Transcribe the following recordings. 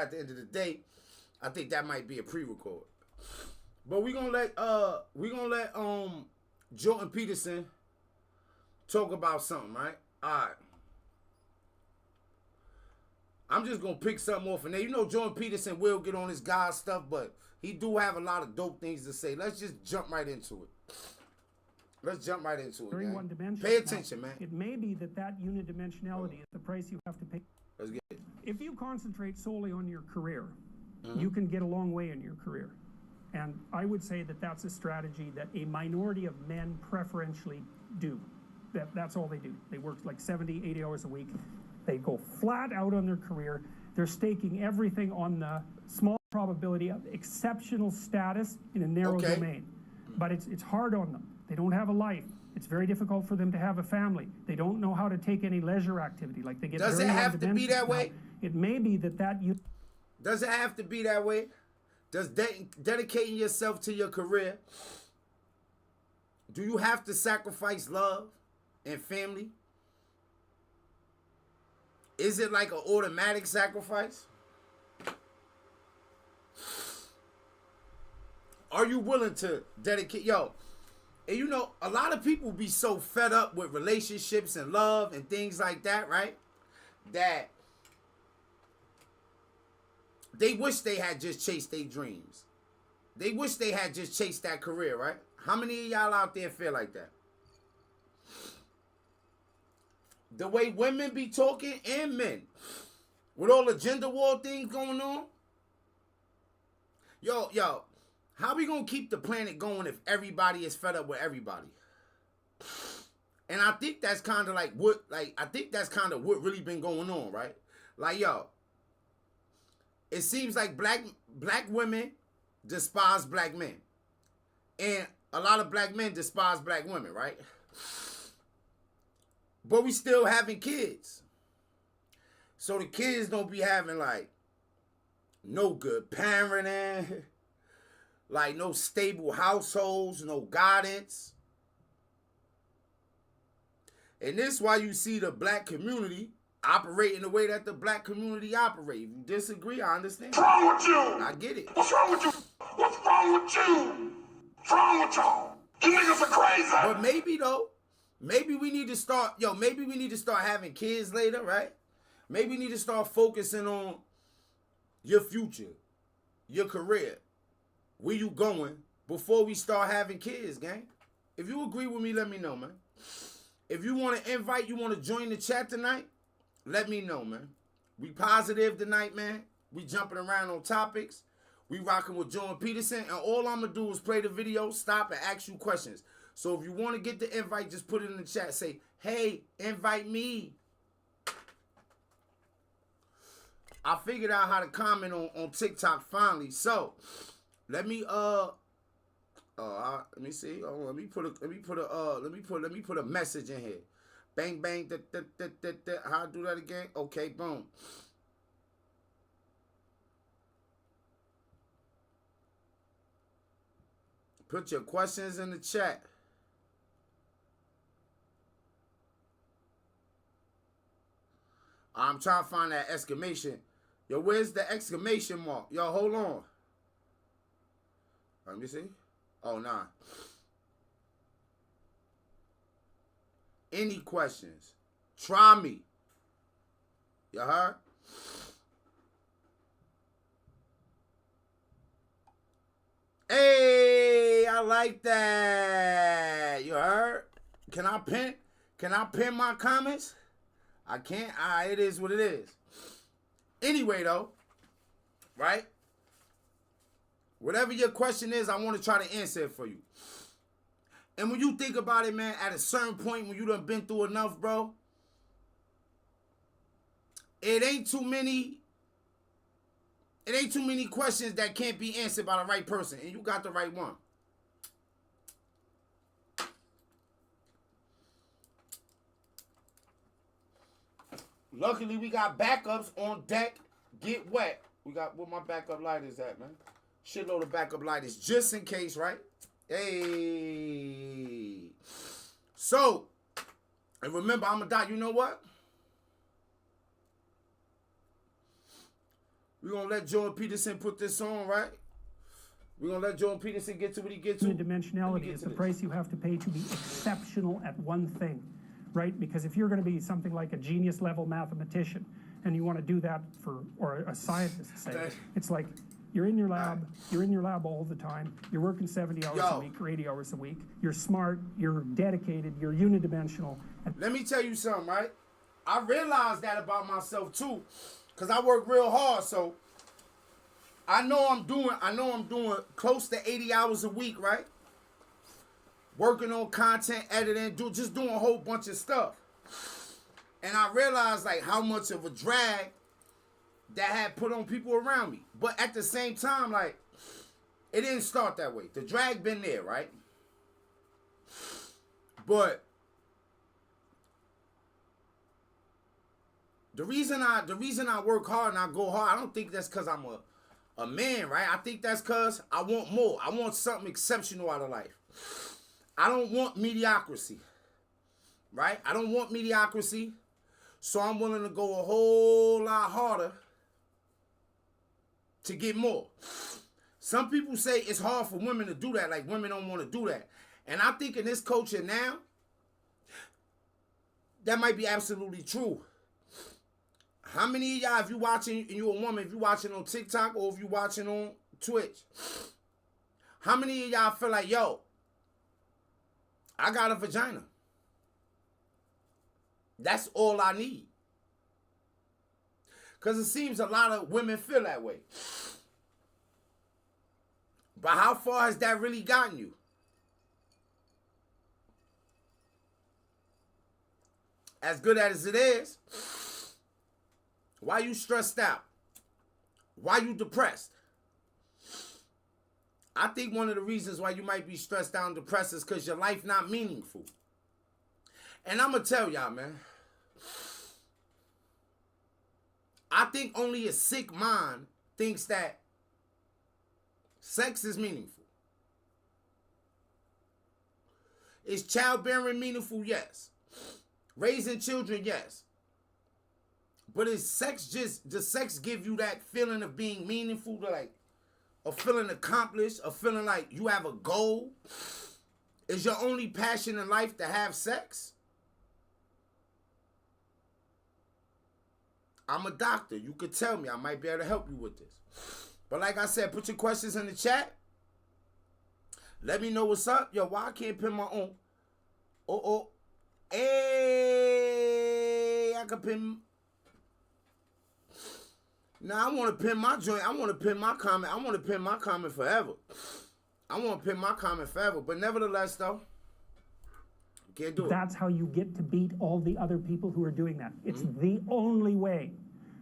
at the end of the day, I think that might be a pre-record. But we're gonna let Jordan Peterson talk about something, right? Alright. I'm just gonna pick something off, and then Jordan Peterson will get on his God stuff, but he do have a lot of dope things to say. Let's just jump right into it. Let's jump right into it. Very man. one-dimensional. Pay attention, man. It may be that unidimensionality is the price you have to pay. Let's get it. If you concentrate solely on your career, you can get a long way in your career. And I would say that that's a strategy that a minority of men preferentially do. That's all they do. They work like 70, 80 hours a week. They go flat out on their career. They're staking everything on the small probability of exceptional status in a narrow domain. But it's hard on them. They don't have a life. It's very difficult for them to have a family. They don't know how to take any leisure activity. Like they get. Does it have to be that way? Now, it may be that you. Does it have to be that way? Does dedicating yourself to your career, do you have to sacrifice love and family? Is it like an automatic sacrifice? Are you willing to dedicate? And a lot of people be so fed up with relationships and love and things like that, right? That they wish they had just chased their dreams. They wish they had just chased that career, right? How many of y'all out there feel like that? The way women be talking and men. With all the gender war things going on. Yo, how we gonna keep the planet going if everybody is fed up with everybody? And I think that's kind of what really been going on, right? Like, it seems like black women despise black men. And a lot of black men despise black women, right? But we still having kids. So the kids don't be having no good parenting, no stable households, no guidance. And this is why you see the black community operating the way that the black community operates. If you disagree, I understand. What's wrong with you? I get it. What's wrong with you? What's wrong with you? What's wrong with y'all? You niggas are crazy. But maybe we need to start, having kids later, right? Maybe we need to start focusing on your future, your career, where you going before we start having kids, gang. If you agree with me, let me know, man. If you want to you want to join the chat tonight, let me know, man. We positive tonight, man. We jumping around on topics. We rocking with Jordan Peterson. And all I'm going to do is play the video, stop, and ask you questions. So if you want to get the invite, just put it in the chat. Say, hey, invite me. I figured out how to comment on TikTok finally. So let me let me see. Oh, let me put a message in here. Bang bang. How I do that again? Okay, boom. Put your questions in the chat. I'm trying to find that exclamation. Yo, where's the exclamation mark? Yo, hold on. Let me see. Oh, nah. Any questions? Try me. You heard? Hey, I like that. You heard? Can I pin my comments? I can't. It is what it is. Anyway, though, right? Whatever your question is, I want to try to answer it for you. And when you think about it, man, at a certain point when you done been through enough, bro, it ain't too many questions that can't be answered by the right person. And you got the right one. Luckily, we got backups on deck. Get wet. We got where my backup light is at, man. Shitload of backup lighters just in case, right? Hey. So, and remember, I'm going to die. You know what? We're going to let Jordan Peterson put this on, right? We're going to let Jordan Peterson get to what he gets to. Dimensionality is the price you have to pay to be exceptional at one thing, right? Because if you're going to be something like a genius level mathematician and you want to do that or a scientist, say, it's like you're in your lab, all the time, you're working 70 hours a week or 80 hours a week, you're smart, you're dedicated, you're unidimensional. Let me tell you something, right? I realized that about myself too, because I work real hard, so I know I'm doing close to 80 hours a week, right? Working on content, editing, just doing a whole bunch of stuff. And I realized like how much of a drag that had put on people around me. But at the same time, like, it didn't start that way. The drag been there, right? But the reason I work hard and I go hard, I don't think that's because I'm a man, right? I think that's because I want more. I want something exceptional out of life. I don't want mediocrity, right? I don't want mediocrity, so I'm willing to go a whole lot harder to get more. Some people say it's hard for women to do that, like women don't want to do that. And I think in this culture now, that might be absolutely true. How many of y'all, if you watching, and you're a woman, if you watching on TikTok or if you watching on Twitch, how many of y'all feel like, yo, I got a vagina. That's all I need. Because it seems a lot of women feel that way. But how far has that really gotten you? As good as it is, why you stressed out? Why you depressed? I think one of the reasons why you might be stressed out and depressed is because your life not meaningful. And I'm going to tell y'all, man. I think only a sick mind thinks that sex is meaningful. Is childbearing meaningful? Yes. Raising children? Yes. But does sex give you that feeling of being meaningful, like a feeling accomplished, a feeling like you have a goal? Is your only passion in life to have sex? I'm a doctor. You could tell me. I might be able to help you with this. But like I said, put your questions in the chat. Let me know what's up. Yo, why I can't pin my own? Hey, I can pin. Now, I want to pin my joint. I want to pin my comment. I want to pin my comment forever. I want to pin my comment forever. But nevertheless, though, you can't do it. That's how you get to beat all the other people who are doing that. It's the only way.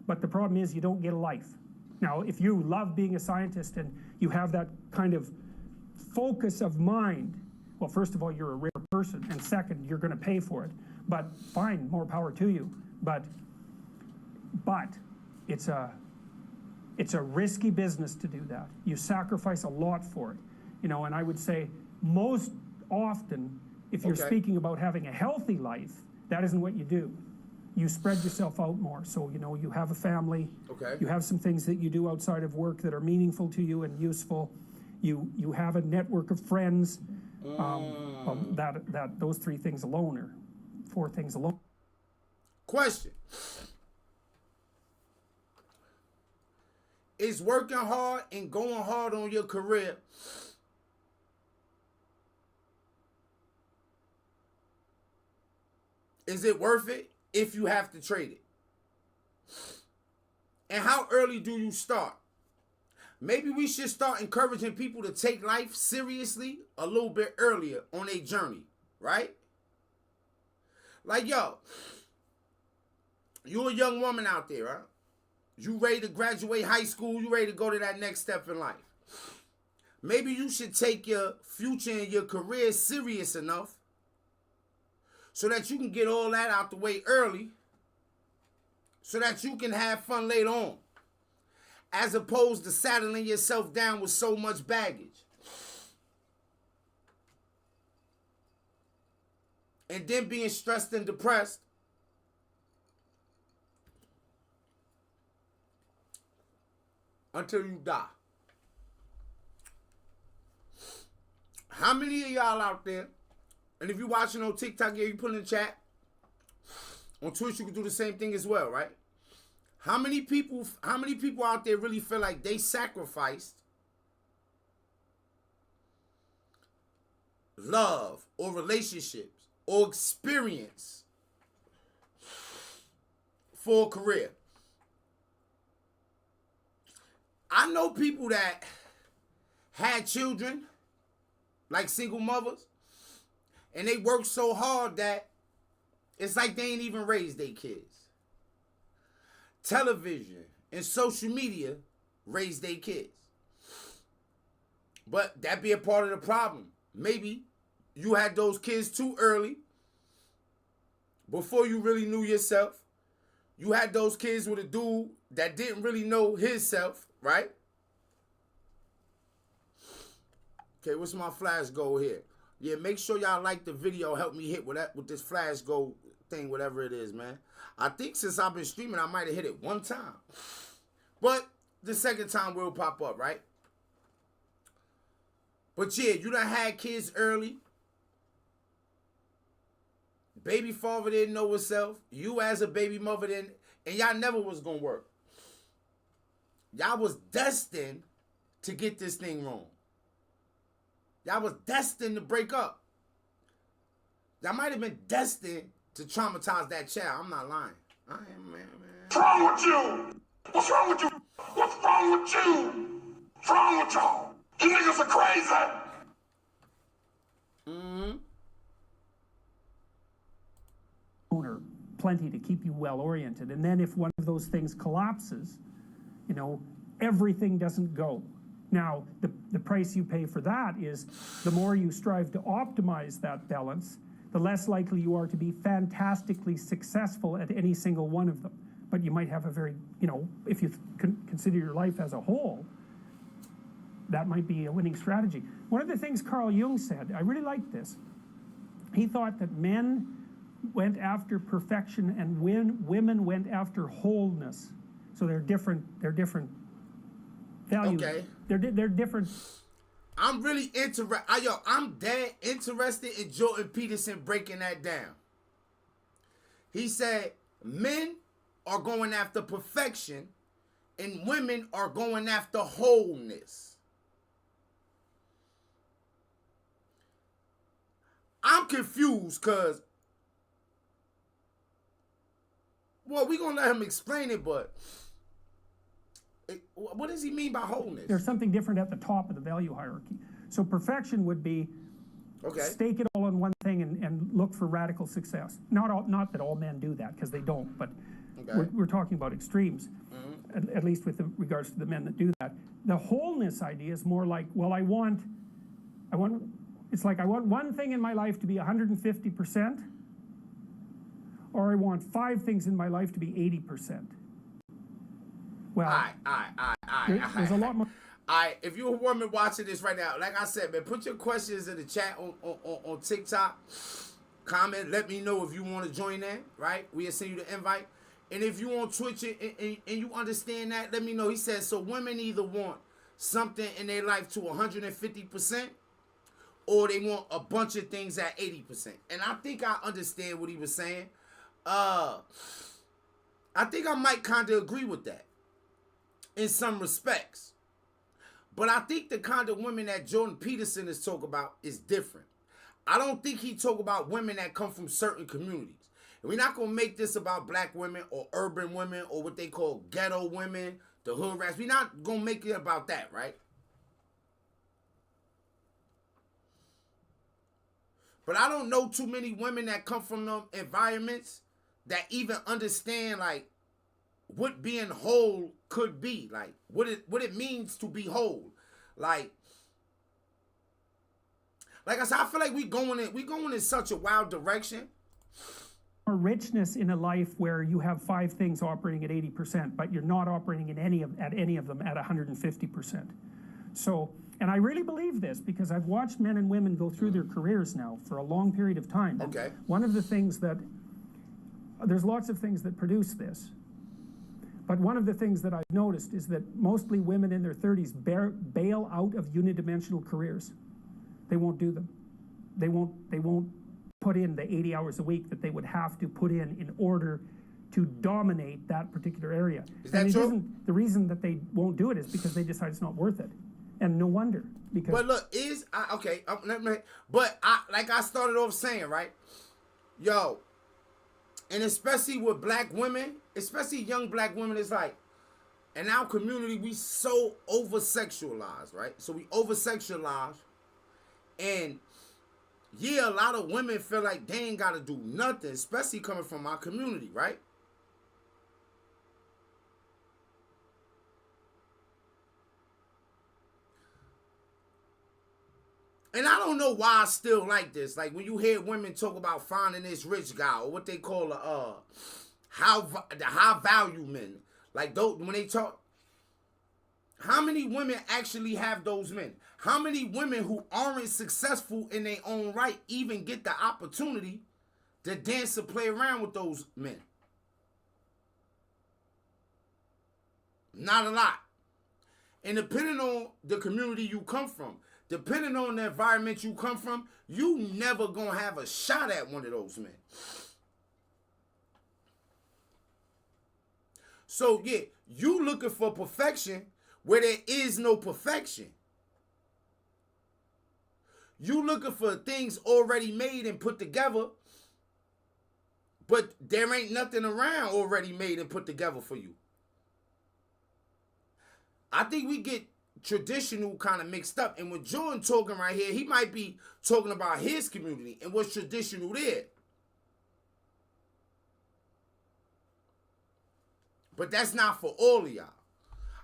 But the problem is you don't get a life. Now, if you love being a scientist and you have that kind of focus of mind, well, first of all, you're a rare person. And second, you're going to pay for it. But fine, more power to you. But it's a risky business to do that. You sacrifice a lot for it. You know, and I would say most often, if you're speaking about having a healthy life, that isn't what you do. You spread yourself out more. So, you know, you have a family. You have some things that you do outside of work that are meaningful to you and useful. You have a network of friends. Those 3 things alone, or 4 things alone. Question. Is working hard and going hard on your career is it worth it if you have to trade it? And how early do you start? Maybe we should start encouraging people to take life seriously a little bit earlier on their journey, right? Like, yo, you're a young woman out there, right? You ready to graduate high school, you ready to go to that next step in life. Maybe you should take your future and your career serious enough so that you can get all that out the way early so that you can have fun later on, as opposed to saddling yourself down with so much baggage. And then being stressed and depressed until you die. How many of y'all out there, and if you're watching on TikTok, yeah, you put in the chat. On Twitch, you can do the same thing as well, right? How many people out there really feel like they sacrificed love or relationships or experience for a career? I know people that had children, like single mothers, and they worked so hard that it's like they ain't even raised their kids. Television and social media raise their kids. But that be a part of the problem. Maybe you had those kids too early, before you really knew yourself. You had those kids with a dude that didn't really know himself, right? Okay, what's my flash goal here? Yeah, make sure y'all like the video. Help me hit with this flash goal thing, whatever it is, man. I think since I've been streaming, I might have hit it one time. But the second time will pop up, right? But yeah, you done had kids early. Baby father didn't know himself. You as a baby mother didn't. And y'all never was going to work. Y'all was destined to get this thing wrong. Y'all was destined to break up. Y'all might have been destined to traumatize that child. I'm not lying. I am, man. What's wrong with you? What's wrong with you? What's wrong with you? What's wrong with y'all? You niggas are crazy. Owner, plenty to keep you well oriented. And then if one of those things collapses, you know, everything doesn't go. Now, the price you pay for that is the more you strive to optimize that balance, the less likely you are to be fantastically successful at any single one of them. But you might have a very, you know, if you consider your life as a whole, that might be a winning strategy. One of the things Carl Jung said, I really liked this. He thought that men went after perfection and women went after wholeness. So they're different values. Okay. They're different. I'm really interested. I'm dead interested in Jordan Peterson breaking that down. He said men are going after perfection and women are going after wholeness. I'm confused because, well, we're going to let him explain it, but what does he mean by wholeness? There's something different at the top of the value hierarchy. So perfection would be stake it all on one thing and look for radical success. Not that all men do that, because they don't, but we're talking about extremes, at least with regards to the men that do that. The wholeness idea is more like, well, I want one thing in my life to be 150%, or I want 5 things in my life to be 80%. Well, there's a lot more. If you're a woman watching this right now, like I said, man, put your questions in the chat on TikTok. Comment, let me know if you want to join that, right? We'll send you the invite. And if you on Twitch and you understand that, let me know. He says, so women either want something in their life to 150%, or they want a bunch of things at 80%. And I think I understand what he was saying. I think I might kind of agree with that in some respects. But I think the kind of women that Jordan Peterson is talking about is different. I don't think he talk about women that come from certain communities. And we're not going to make this about black women or urban women or what they call ghetto women, the hood rats. We're not going to make it about that, right? But I don't know too many women that come from them environments that even understand, like, what being whole could be, like what it means to be whole, like I said, I feel like we going in such a wild direction. More richness in a life where you have 5 things operating at 80%, but you're not operating at any of them at 150%. So, and I really believe this because I've watched men and women go through their careers now for a long period of time. Okay. And one of the things that there's lots of things that produce this. But one of the things that I've noticed is that mostly women in their 30s bail out of unidimensional careers. They won't do them. They won't put in the 80 hours a week that they would have to put in order to dominate that particular area. Is that true? The reason that they won't do it is because they decide it's not worth it. And no wonder. Because but look, like I started off saying, right? Yo, and especially with black women, especially young black women, it's like, in our community, we so over-sexualized, right? So we over-sexualize, and yeah, a lot of women feel like they ain't got to do nothing, especially coming from our community, right? And I don't know why I still like this. Like when you hear women talk about finding this rich guy, or what they call the high value men. Like those, when they talk, how many women actually have those men? How many women who aren't successful in their own right even get the opportunity to dance or play around with those men? Not a lot. And depending on the community you come from, depending on the environment you come from, you never gonna have a shot at one of those men. So yeah, you looking for perfection where there is no perfection. You looking for things already made and put together, but there ain't nothing around already made and put together for you. I think we get traditional kind of mixed up. And with Jordan talking right here, he might be talking about his community and what's traditional there. But that's not for all of y'all.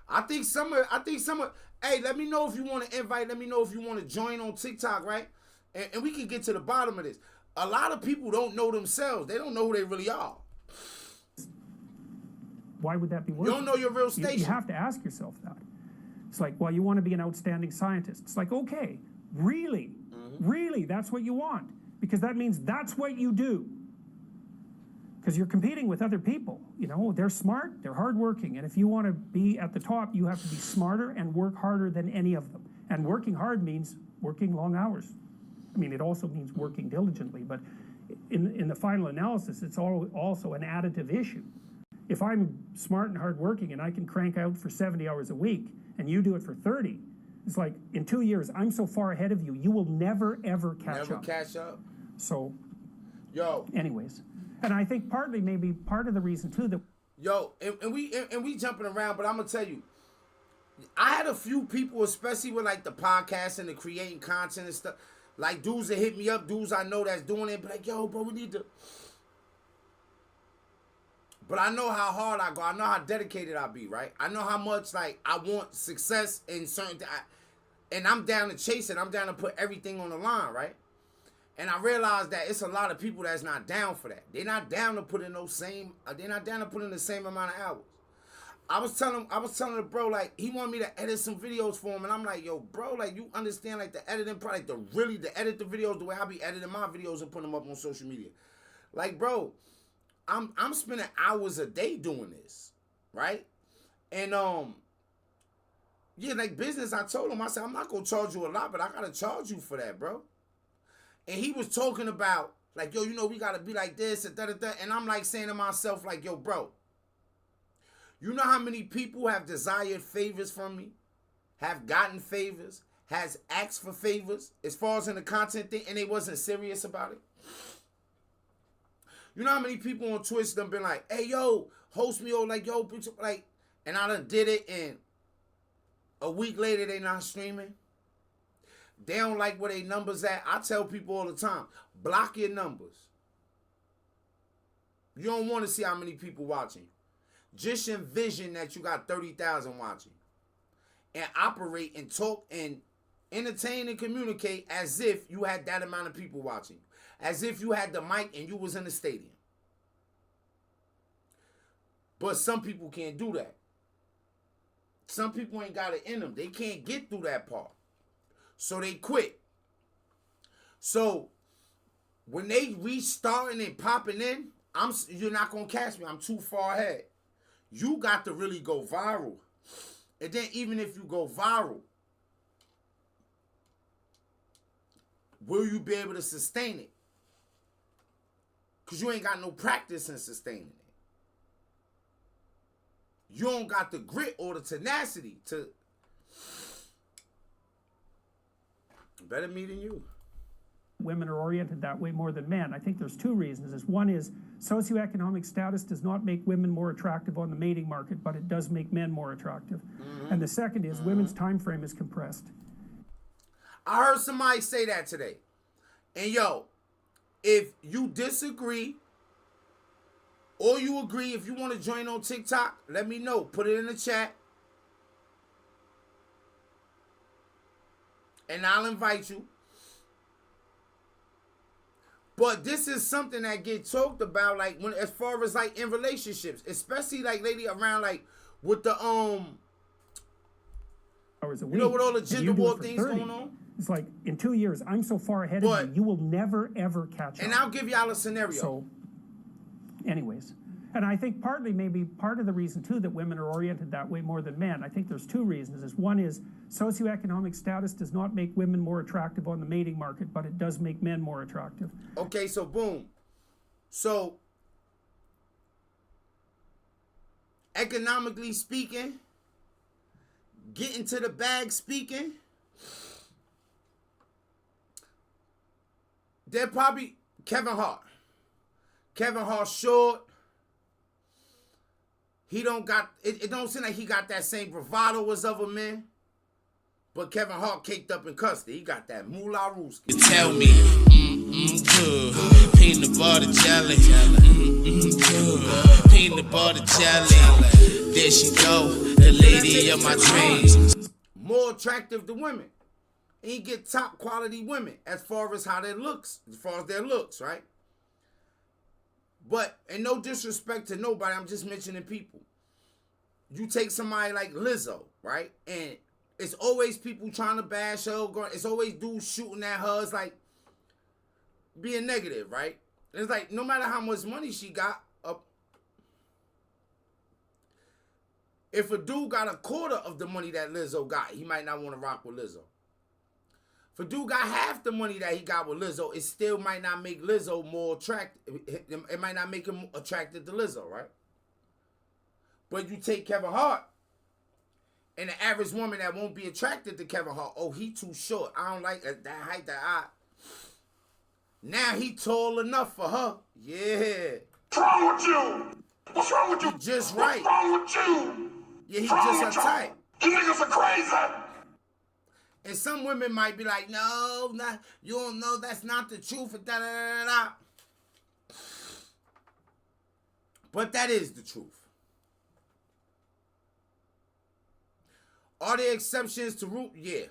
I think some of, hey, let me know if you want to invite, let me know if you want to join on TikTok, right? And we can get to the bottom of this. A lot of people don't know themselves. They don't know who they really are. Why would that be worth You don't know your real station. You have to ask yourself that. It's like, well, you want to be an outstanding scientist. It's like, okay, really? Mm-hmm. Really, that's what you want? Because that means that's what you do. Because you're competing with other people. You know, they're smart, they're hardworking. And if you want to be at the top, you have to be smarter and work harder than any of them. And working hard means working long hours. I mean, it also means working diligently. But in the final analysis, it's also an additive issue. If I'm smart and hardworking and I can crank out for 70 hours a week, and you do it for 30, it's like, in 2 years, I'm so far ahead of you, you will never, ever catch up. So, yo. Anyways. And I think maybe part of the reason, too, that... Yo, and we jumping around, but I'm going to tell you, I had a few people, especially with, like, the podcast and the creating content and stuff, like, dudes that hit me up, dudes I know that's doing it, but like, yo, bro, we need to... But I know how hard I go. I know how dedicated I be, right? I know how much, like, I want success in certain... and I'm down to chase it. I'm down to put everything on the line, right? And I realize that it's a lot of people that's not down for that. They're not down to put in those same... They're not down to put in the same amount of hours. I was telling the bro, like, he wanted me to edit some videos for him. And I'm like, yo, bro, like, you understand, like, the editing part, like, to edit the videos the way I be editing my videos and putting them up on social media. Like, bro... I'm spending hours a day doing this, right? And yeah, like business, I told him, I said, I'm not gonna charge you a lot, but I gotta charge you for that, bro. And he was talking about, like, yo, you know, we gotta be like this and da-da-da. And I'm like saying to myself, like, yo, bro, you know how many people have desired favors from me, have gotten favors, has asked for favors as far as in the content thing, and they wasn't serious about it? You know how many people on Twitch done been like, hey, yo, host me, or like, yo, like, and I done did it, and a week later they not streaming? They don't like where they numbers at. I tell people all the time, block your numbers. You don't want to see how many people watching. Just envision that you got 30,000 watching. And operate and talk and entertain and communicate as if you had that amount of people watching. As if you had the mic and you was in the stadium. But some people can't do that. Some people ain't got it in them. They can't get through that part. So they quit. So when they restarting and popping in, you're not going to catch me. I'm too far ahead. you got to really go viral. And then even if you go viral, will you be able to sustain it? Because you ain't got no practice in sustaining it. You don't got the grit or the tenacity to... Better me than you. Women are oriented that way more than men. I think there's two reasons. One is socioeconomic status does not make women more attractive on the mating market, but it does make men more attractive. And the second is women's time frame is compressed. I heard somebody say that today. And yo, if you disagree or you agree, if you want to join on TikTok, let me know. Put it in the chat. And I'll invite you. But this is something that gets talked about, like, when, as far as like in relationships, especially like lately around like with the Hours a week. you know, with all the gender war things 30. going on. It's like in 2 years, I'm so far ahead of you, you will never ever catch up. And I'll give y'all a scenario. So, anyways. And I think partly, maybe part of the reason too that women are oriented that way more than men, I think there's two reasons. One is socioeconomic status does not make women more attractive on the mating market, but it does make men more attractive. Okay, so boom. So, economically speaking, getting to the bag speaking, they're probably Kevin Hart. Kevin Hart short. He don't got, it don't seem like he got that same bravado as other men. But Kevin Hart caked up in custody. He got that moolah rooski. You tell me, good. Peanut butter jelly, good. Peanut butter jelly. There she go, the lady of my dreams. More attractive to women. And he get top quality women as far as how their looks, right? But, and no disrespect to nobody, I'm just mentioning people. You take somebody like Lizzo, right? And it's always people trying to bash her. It's always dudes shooting at her. It's like being negative, right? And it's like no matter how much money she got, if a dude got a quarter of the money that Lizzo got, he might not want to rock with Lizzo. If a dude got half the money that he got with Lizzo, it still might not make Lizzo more attractive. It might not make him attracted to Lizzo, right? But you take Kevin Hart, and the average woman that won't be attracted to Kevin Hart, oh, he too short. I don't like that height, that eye. Now he tall enough for her. Yeah. What's wrong with you? What's wrong with you? He just right. What's wrong with you? Yeah, he What's wrong just with a type. You niggas are crazy. And some women might be like, no, not, you don't know, that's not the truth. Da, da, da, da. But that is the truth. Are there exceptions to rule? Yeah.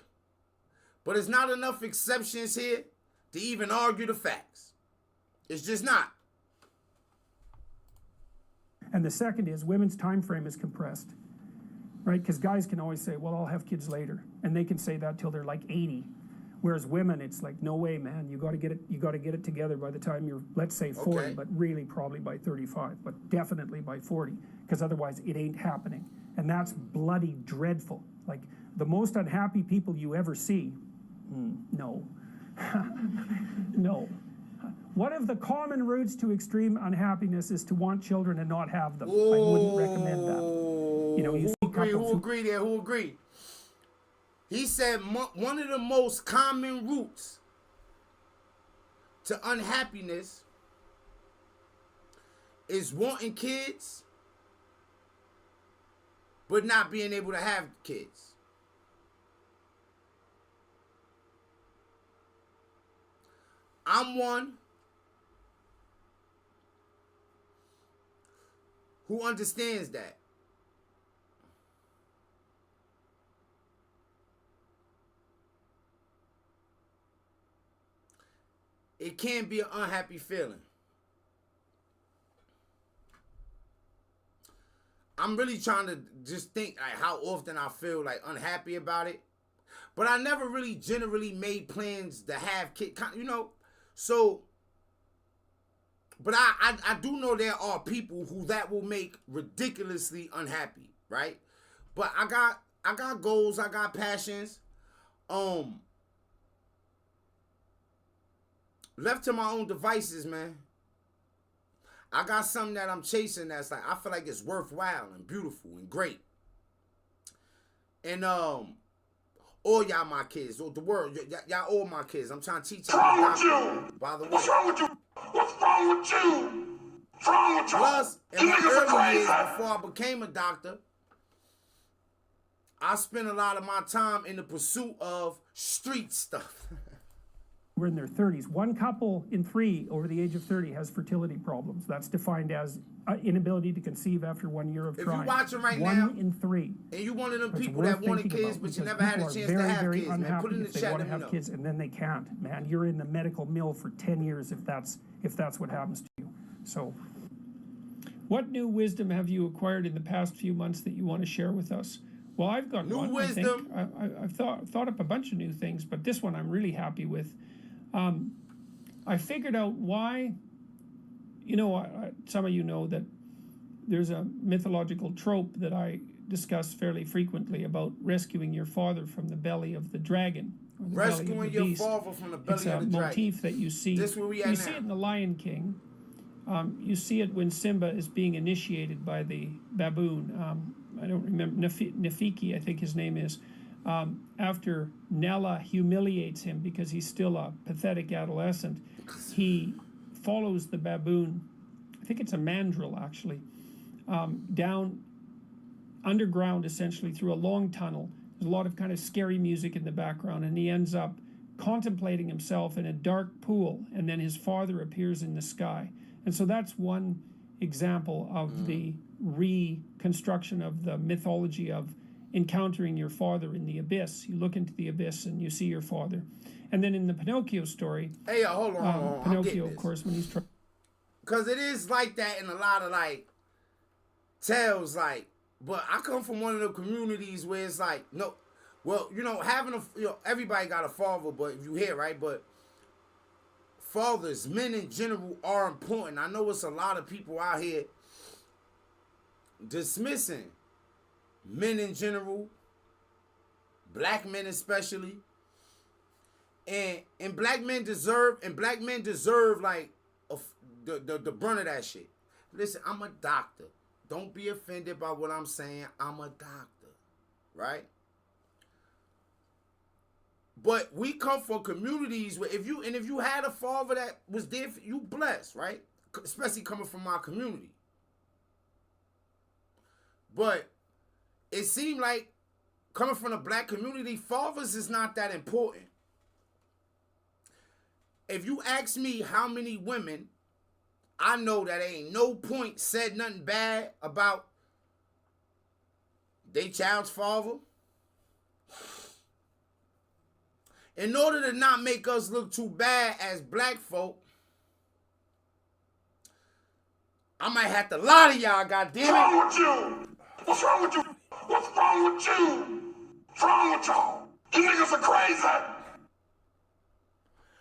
But it's not enough exceptions here to even argue the facts. It's just not. And the second is women's time frame is compressed, right? Because guys can always say, well, I'll have kids later. And they can say that till they're like 80. Whereas women, it's like, no way, man. You got to get it together by the time you're, let's say 40, Okay. but really probably by 35, but definitely by 40, because otherwise it ain't happening. And that's bloody dreadful. Like the most unhappy people you ever see, no. No. One of the common routes to extreme unhappiness is to want children and not have them. Ooh. I wouldn't recommend that. You know, you see Who agreed? He said one of the most common routes to unhappiness is wanting kids, but not being able to have kids. I'm one who understands that. It can be an unhappy feeling. I'm really trying to just think like how often I feel like unhappy about it. But I never really generally made plans to have kids, you know. So, But I do know there are people who that will make ridiculously unhappy, right? But I got goals, I got passions. Left to my own devices, man, I got something that I'm chasing that's like, I feel like it's worthwhile and beautiful and great. And all y'all my kids, or the world, y'all all my kids. I'm trying to teach y'all. What's wrong with you? By the way. What's wrong with you? What's wrong with you? What's wrong with you? Plus, in You my niggas are early years, crazy. before I became a doctor, I spent a lot of my time in the pursuit of street stuff. We're in their 30s. One couple in 3 over the age of 30 has fertility problems. That's defined as inability to conceive after 1 year of If trying. you're watching right One now, in 3. and you one of them It's people worth that wanted thinking kids, about but you because never had a people chance are to very, have very kids, man, unhappy put it in the if they chat. want Let to me have know. kids and then they can't. Man, you're in the medical mill for 10 years if that's what happens to you. So, what new wisdom have you acquired in the past few months that you want to share with us? Well, I've got New one. wisdom. I think. I've thought up a bunch of new things, but this one I'm really happy with. I figured out why. You know, some of you know that there's a mythological trope that I discuss fairly frequently about rescuing your father from the belly of the dragon. Or the belly of Rescuing the your beast. father from the belly It's of a the dragon. motif that you see. This where we at you now. see it in The Lion King. You see it when Simba is being initiated by the baboon. I don't remember, Nafiki, I think his name is. After Nella humiliates him because he's still a pathetic adolescent, he follows the baboon, I think it's a mandrill actually, down underground essentially through a long tunnel. There's a lot of kind of scary music in the background, and he ends up contemplating himself in a dark pool, and then his father appears in the sky. And so that's one example of the reconstruction of the mythology of encountering your father in the abyss. You look into the abyss and you see your father. And then in the Pinocchio story, Hey, yo, hold on. I'm getting Pinocchio, this. of course, when he's trying. Cause it is like that in a lot of like tales, like. But I come from one of the communities where it's like, no, well, you know, having everybody got a father, but if you hear right, but fathers, men in general, are important. I know it's a lot of people out here dismissing men in general, black men especially, and black men deserve like the brunt of that shit. Listen, I'm a doctor. Don't be offended by what I'm saying. I'm a doctor, right? But we come from communities where if you had a father that was there for you, blessed, right? Especially coming from my community. But it seemed like coming from the black community, fathers is not that important. If you ask me how many women I know that ain't no point said nothing bad about they child's father, in order to not make us look too bad as black folk, I might have to lie to y'all, goddammit. What's wrong with you? What's wrong with you? What's wrong with you? What's wrong with y'all? You niggas are crazy.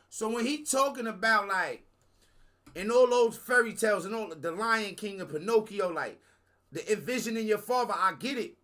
So when he talking about like, in all those fairy tales and all the Lion King and Pinocchio, like the envisioning your father, I get it.